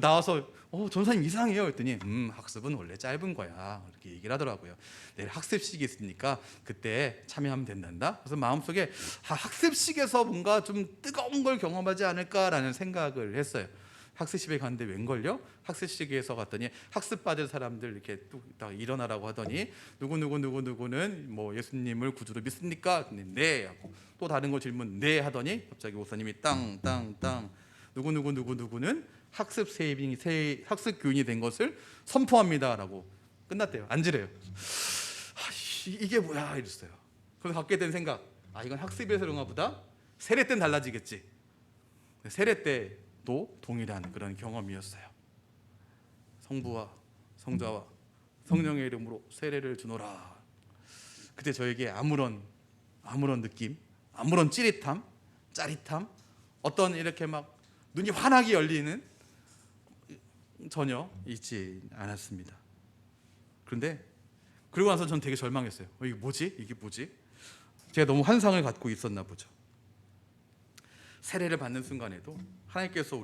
나와서 전사님 이상해요 했더니 학습은 원래 짧은 거야 이렇게 얘기를 하더라고요. 내일 학습식이 있으니까 그때 참여하면 된단다. 그래서 마음속에 학습식에서 뭔가 좀 뜨거운 걸 경험하지 않을까라는 생각을 했어요. 학습식에 갔는데 웬걸요? 학습식에서 갔더니 학습받을 사람들 이렇게 뚝딱 일어나라고 하더니 누구는 뭐 예수님을 구주로 믿습니까? 네 하고 또 다른 거 질문 네 하더니 갑자기 목사님이 땅 누구는 학습 교인이 된 것을 선포합니다라고 끝났대요. 앉으래요. 이게 뭐야 이랬어요. 그래서 갖게 된 생각, 이건 학습에서 그런가 보다. 세례 때는 달라지겠지. 세례 때도 동일한 그런 경험이었어요. 성부와 성자와 성령의 이름으로 세례를 주노라. 그때 저에게 아무런 느낌, 아무런 찌릿함, 짜릿함, 어떤 이렇게 막 눈이 환하게 열리는 전혀 있지 않았습니다. 그런데 그러고 나서 전 되게 절망했어요. 이게 뭐지? 제가 너무 환상을 갖고 있었나 보죠. 세례를 받는 순간에도 하나님께서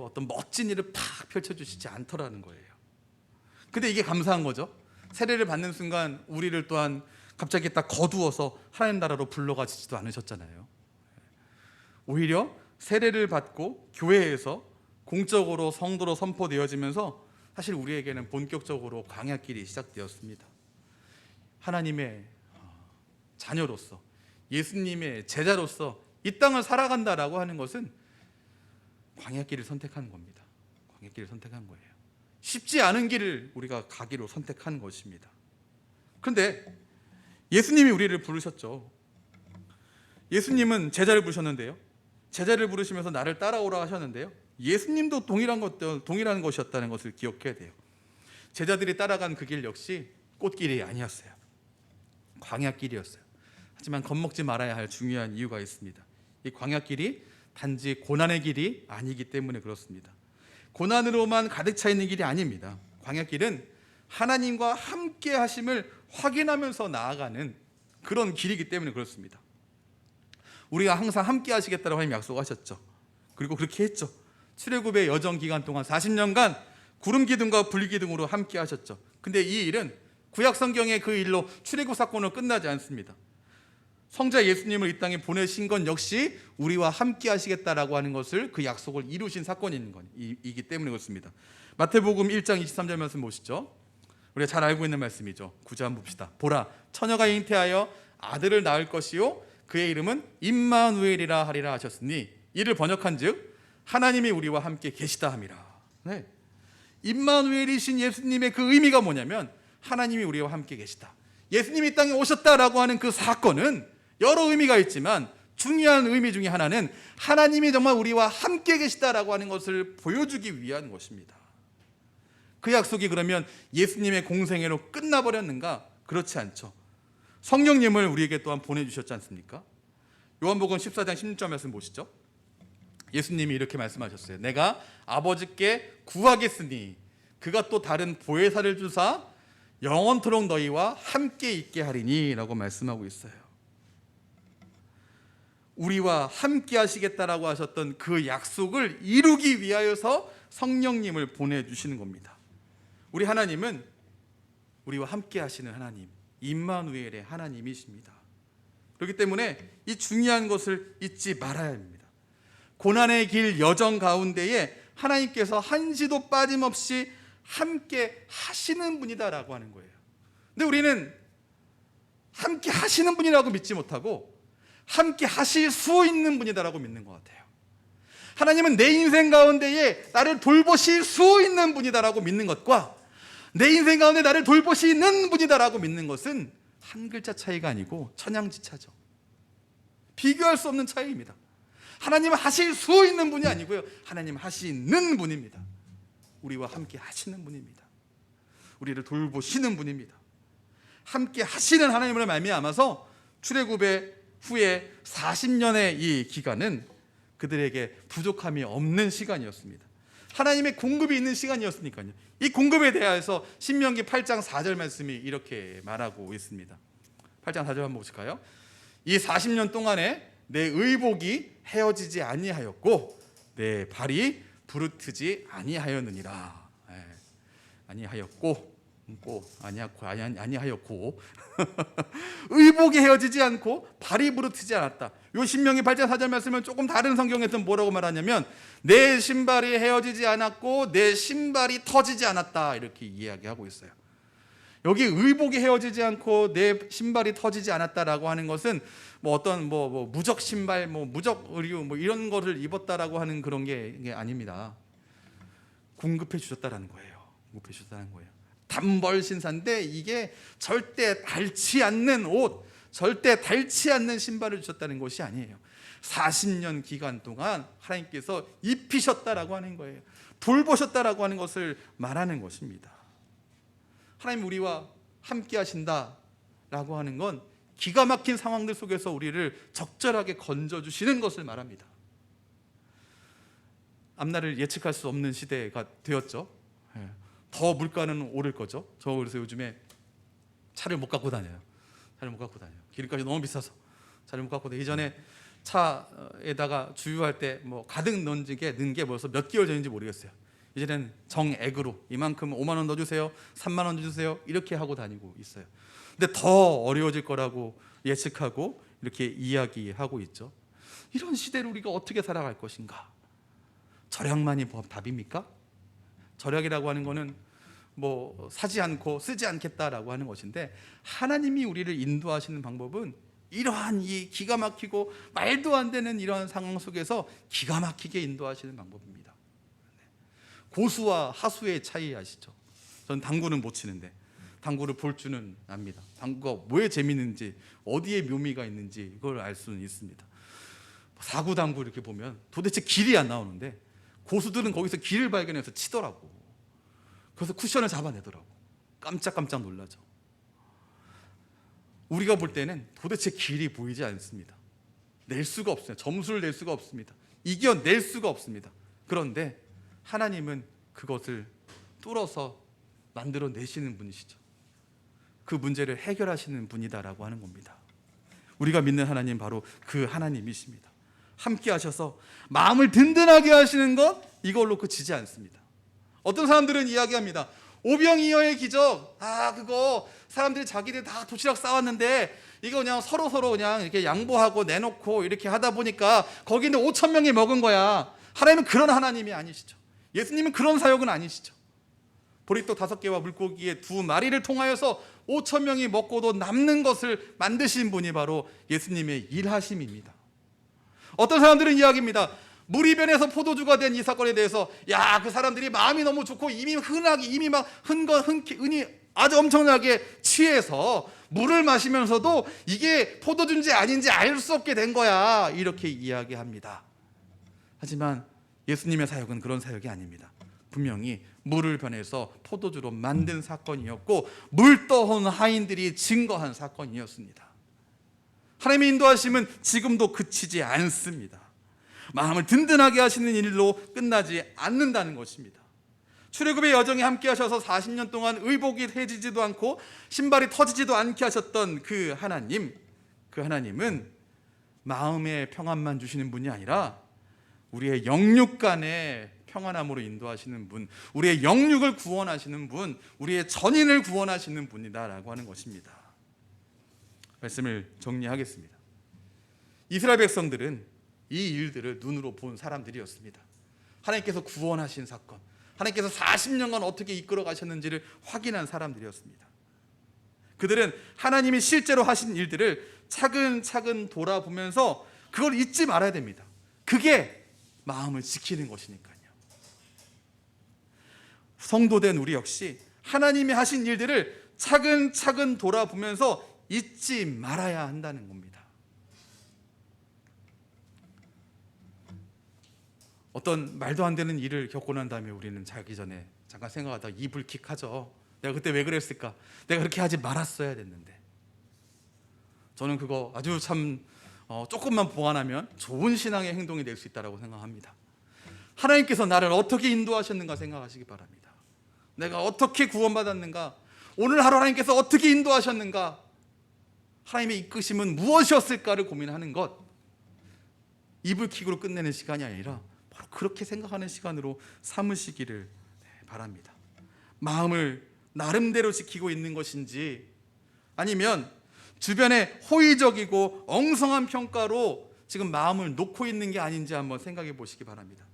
어떤 멋진 일을 팍 펼쳐주시지 않더라는 거예요. 근데 이게 감사한 거죠. 세례를 받는 순간 우리를 또한 갑자기 딱 거두어서 하나님 나라로 불러가지지도 않으셨잖아요. 오히려 세례를 받고 교회에서 공적으로 성도로 선포되어지면서 사실 우리에게는 본격적으로 광야길이 시작되었습니다. 하나님의 자녀로서, 예수님의 제자로서 이 땅을 살아간다라고 하는 것은 광야길을 선택하는 겁니다. 광야길을 선택한 거예요. 쉽지 않은 길을 우리가 가기로 선택한 것입니다. 그런데 예수님이 우리를 부르셨죠. 예수님은 제자를 부르셨는데요. 제자를 부르시면서 나를 따라오라 하셨는데요. 예수님도 동일한 것이었다는 것을 기억해야 돼요. 제자들이 따라간 그 길 역시 꽃길이 아니었어요. 광야길이었어요. 하지만 겁먹지 말아야 할 중요한 이유가 있습니다. 이 광야길이 단지 고난의 길이 아니기 때문에 그렇습니다. 고난으로만 가득 차 있는 길이 아닙니다. 광야길은 하나님과 함께 하심을 확인하면서 나아가는 그런 길이기 때문에 그렇습니다. 우리가 항상 함께 하시겠다고 하나님 약속하셨죠. 그리고 그렇게 했죠. 출애굽의 여정 기간 동안 40년간 구름 기둥과 불 기둥으로 함께 하셨죠. 근데 이 일은 구약 성경의 그 일로 출애굽 사건으로 끝나지 않습니다. 성자 예수님을 이 땅에 보내신 건 역시 우리와 함께 하시겠다라고 하는 것을, 그 약속을 이루신 사건이기 때문에 그렇습니다. 마태복음 1장 23절 말씀 보시죠. 우리가 잘 알고 있는 말씀이죠. 9절 한번 봅시다. 보라, 처녀가 잉태하여 아들을 낳을 것이요 그의 이름은 임마누엘이라 하리라 하셨으니, 이를 번역한즉 하나님이 우리와 함께 계시다 함이라. 네. 임마누엘이신 예수님의 그 의미가 뭐냐면 하나님이 우리와 함께 계시다. 예수님이 이 땅에 오셨다라고 하는 그 사건은 여러 의미가 있지만 중요한 의미 중에 하나는 하나님이 정말 우리와 함께 계시다라고 하는 것을 보여주기 위한 것입니다. 그 약속이 그러면 예수님의 공생애로 끝나버렸는가? 그렇지 않죠. 성령님을 우리에게 또한 보내주셨지 않습니까? 요한복음 14장 16절 말씀 보시죠. 예수님이 이렇게 말씀하셨어요. 내가 아버지께 구하겠으니 그가 또 다른 보혜사를 주사 영원토록 너희와 함께 있게 하리니 라고 말씀하고 있어요. 우리와 함께 하시겠다라고 하셨던 그 약속을 이루기 위하여서 성령님을 보내주시는 겁니다. 우리 하나님은 우리와 함께 하시는 하나님, 임마누엘의 하나님이십니다. 그렇기 때문에 이 중요한 것을 잊지 말아야 합니다. 고난의 길 여정 가운데에 하나님께서 한시도 빠짐없이 함께 하시는 분이다라고 하는 거예요. 근데 우리는 함께 하시는 분이라고 믿지 못하고 함께 하실 수 있는 분이다라고 믿는 것 같아요. 하나님은 내 인생 가운데에 나를 돌보실 수 있는 분이다라고 믿는 것과 내 인생 가운데 나를 돌보시는 분이다라고 믿는 것은 한 글자 차이가 아니고 천양지차죠. 비교할 수 없는 차이입니다. 하나님은 하실 수 있는 분이 아니고요, 하나님은 하시는 분입니다. 우리와 함께 하시는 분입니다. 우리를 돌보시는 분입니다. 함께 하시는 하나님을 말미암아서 출애굽의 후에 40년의 이 기간은 그들에게 부족함이 없는 시간이었습니다. 하나님의 공급이 있는 시간이었으니까요. 이 공급에 대하여서 신명기 8장 4절 말씀이 이렇게 말하고 있습니다. 8장 4절 한번 보실까요? 이 40년 동안에 내 의복이 헤어지지 아니하였고 내 발이 부르트지 아니하였느니라. 아니하였고 의복이 헤어지지 않고 발이 부르트지 않았다. 요 신명기 8장 4절 말씀은 조금 다른 성경에서는 뭐라고 말하냐면 내 신발이 헤어지지 않았고 내 신발이 터지지 않았다, 이렇게 이야기하고 있어요. 여기 의복이 헤어지지 않고 내 신발이 터지지 않았다라고 하는 것은 뭐 어떤 무적 신발, 무적 의류 이런 거를 입었다라고 하는 그런 게 아닙니다. 공급해 주셨다라는 거예요. 공급해 주셨다는 거예요. 단벌 신사인데 이게 절대 닳지 않는 옷, 절대 닳지 않는 신발을 주셨다는 것이 아니에요. 40년 기간 동안 하나님께서 입히셨다라고 하는 거예요. 돌보셨다라고 하는 것을 말하는 것입니다. 하나님 우리와 함께 하신다라고 하는 건 기가 막힌 상황들 속에서 우리를 적절하게 건져주시는 것을 말합니다. 앞날을 예측할 수 없는 시대가 되었죠. 더 물가는 오를 거죠. 저 그래서 요즘에 차를 못 갖고 다녀요. 기름값이 너무 비싸서 차를 못 갖고 다녀요. 이전에 차에다가 주유할 때 가득 넣은 게 벌써 몇 개월 전인지 모르겠어요. 이제는 정액으로 이만큼 5만 원 넣어주세요, 3만 원 넣어주세요, 이렇게 하고 다니고 있어요. 근데 더 어려워질 거라고 예측하고 이렇게 이야기하고 있죠. 이런 시대를 우리가 어떻게 살아갈 것인가? 절약만이 답입니까? 절약이라고 하는 거는 사지 않고 쓰지 않겠다라고 하는 것인데, 하나님이 우리를 인도하시는 방법은 이러한 이 기가 막히고 말도 안 되는 이러한 상황 속에서 기가 막히게 인도하시는 방법입니다. 고수와 하수의 차이 아시죠? 저는 당구는 못 치는데 당구를 볼 줄은 압니다. 당구가 왜 재밌는지, 어디에 묘미가 있는지 이걸 알 수는 있습니다. 사구당구 이렇게 보면 도대체 길이 안 나오는데 고수들은 거기서 길을 발견해서 치더라고. 그래서 쿠션을 잡아내더라고. 깜짝깜짝 놀라죠. 우리가 볼 때는 도대체 길이 보이지 않습니다. 낼 수가 없어요. 점수를 낼 수가 없습니다. 이겨낼 수가 없습니다. 그런데 하나님은 그것을 뚫어서 만들어내시는 분이시죠. 그 문제를 해결하시는 분이다라고 하는 겁니다. 우리가 믿는 하나님 바로 그 하나님이십니다. 함께 하셔서 마음을 든든하게 하시는 것, 이걸로 그치지 않습니다. 어떤 사람들은 이야기합니다. 오병이어의 기적, 그거 사람들이 자기들 다 도시락 싸왔는데 이거 그냥 서로 그냥 이렇게 양보하고 내놓고 이렇게 하다 보니까 거기는 5천 명이 먹은 거야. 하나님은 그런 하나님이 아니시죠. 예수님은 그런 사역은 아니시죠. 보리떡 5개와 물고기의 2마리를 통하여서 5천 명이 먹고도 남는 것을 만드신 분이 바로 예수님의 일하심입니다. 어떤 사람들은 이야기입니다. 물이변에서 포도주가 된 이 사건에 대해서 그 사람들이 마음이 너무 좋고 이미 막 흔히 아주 엄청나게 취해서 물을 마시면서도 이게 포도주인지 아닌지 알 수 없게 된 거야, 이렇게 이야기합니다. 하지만 예수님의 사역은 그런 사역이 아닙니다. 분명히 물을 변해서 포도주로 만든 사건이었고 물 떠온 하인들이 증거한 사건이었습니다. 하나님의 인도하심은 지금도 그치지 않습니다. 마음을 든든하게 하시는 일로 끝나지 않는다는 것입니다. 출애굽의 여정에 함께 하셔서 40년 동안 의복이 해지지도 않고 신발이 터지지도 않게 하셨던 그 하나님은 마음의 평안만 주시는 분이 아니라 우리의 영육 간의 평안함으로 인도하시는 분, 우리의 영육을 구원하시는 분, 우리의 전인을 구원하시는 분이다라고 하는 것입니다. 말씀을 정리하겠습니다. 이스라엘 백성들은 이 일들을 눈으로 본 사람들이었습니다. 하나님께서 구원하신 사건, 하나님께서 40년간 어떻게 이끌어 가셨는지를 확인한 사람들이었습니다. 그들은 하나님이 실제로 하신 일들을 차근차근 돌아보면서 그걸 잊지 말아야 됩니다. 그게 마음을 지키는 것이니까요. 성도된 우리 역시 하나님이 하신 일들을 차근차근 돌아보면서 잊지 말아야 한다는 겁니다. 어떤 말도 안 되는 일을 겪고 난 다음에 우리는 자기 전에 잠깐 생각하다가 이불킥하죠. 내가 그때 왜 그랬을까? 내가 그렇게 하지 말았어야 됐는데. 저는 그거 아주 참 조금만 보완하면 좋은 신앙의 행동이 될 수 있다고 생각합니다. 하나님께서 나를 어떻게 인도하셨는가 생각하시기 바랍니다. 내가 어떻게 구원받았는가, 오늘 하루 하나님께서 어떻게 인도하셨는가, 하나님의 이끄심은 무엇이었을까를 고민하는 것, 이불킥으로 끝내는 시간이 아니라 바로 그렇게 생각하는 시간으로 삼으시기를 바랍니다. 마음을 나름대로 지키고 있는 것인지 아니면 주변에 호의적이고 엉성한 평가로 지금 마음을 놓고 있는 게 아닌지 한번 생각해 보시기 바랍니다.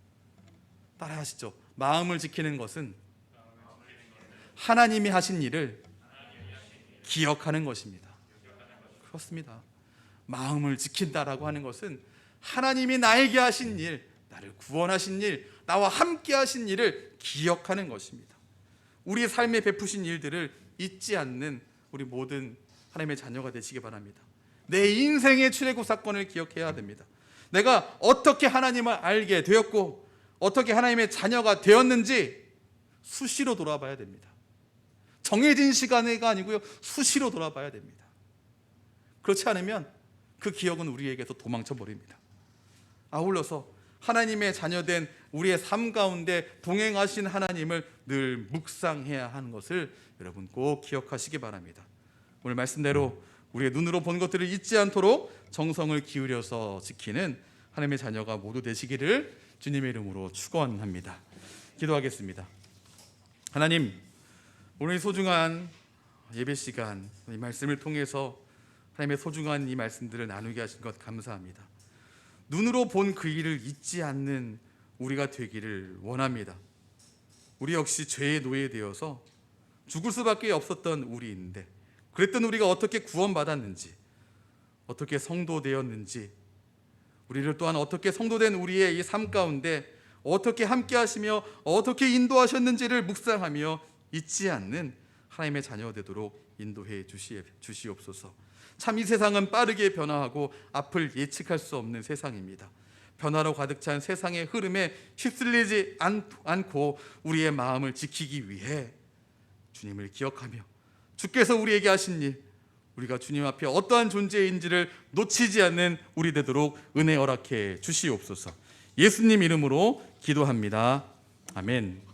따라하시죠. 마음을 지키는 것은 하나님이 하신 일을 기억하는 것입니다. 그렇습니다. 마음을 지킨다라고 하는 것은 하나님이 나에게 하신 일, 나를 구원하신 일, 나와 함께 하신 일을 기억하는 것입니다. 우리 삶에 베푸신 일들을 잊지 않는 우리 모든 하나님의 자녀가 되시기 바랍니다. 내 인생의 출애굽 사건을 기억해야 됩니다. 내가 어떻게 하나님을 알게 되었고 어떻게 하나님의 자녀가 되었는지 수시로 돌아봐야 됩니다. 정해진 시간가 아니고요, 수시로 돌아봐야 됩니다. 그렇지 않으면 그 기억은 우리에게서 도망쳐 버립니다. 아울러서 하나님의 자녀된 우리의 삶 가운데 동행하신 하나님을 늘 묵상해야 하는 것을 여러분 꼭 기억하시기 바랍니다. 오늘 말씀대로 우리의 눈으로 본 것들을 잊지 않도록 정성을 기울여서 지키는 하나님의 자녀가 모두 되시기를 주님의 이름으로 축원합니다. 기도하겠습니다. 하나님, 오늘 소중한 예배 시간, 이 말씀을 통해서 하나님의 소중한 이 말씀들을 나누게 하신 것 감사합니다. 눈으로 본 그 일을 잊지 않는 우리가 되기를 원합니다. 우리 역시 죄의 노예되어서 죽을 수밖에 없었던 우리인데, 그랬던 우리가 어떻게 구원받았는지, 어떻게 성도되었는지, 우리를 또한 어떻게 성도된 우리의 이 삶 가운데 어떻게 함께 하시며 어떻게 인도하셨는지를 묵상하며 잊지 않는 하나님의 자녀 되도록 인도해 주시옵소서. 참 이 세상은 빠르게 변화하고 앞을 예측할 수 없는 세상입니다. 변화로 가득 찬 세상의 흐름에 휩쓸리지 않고 우리의 마음을 지키기 위해 주님을 기억하며 주께서 우리에게 하신 일, 우리가 주님 앞에 어떠한 존재인지를 놓치지 않는 우리 되도록 은혜 허락해 주시옵소서. 예수님 이름으로 기도합니다. 아멘.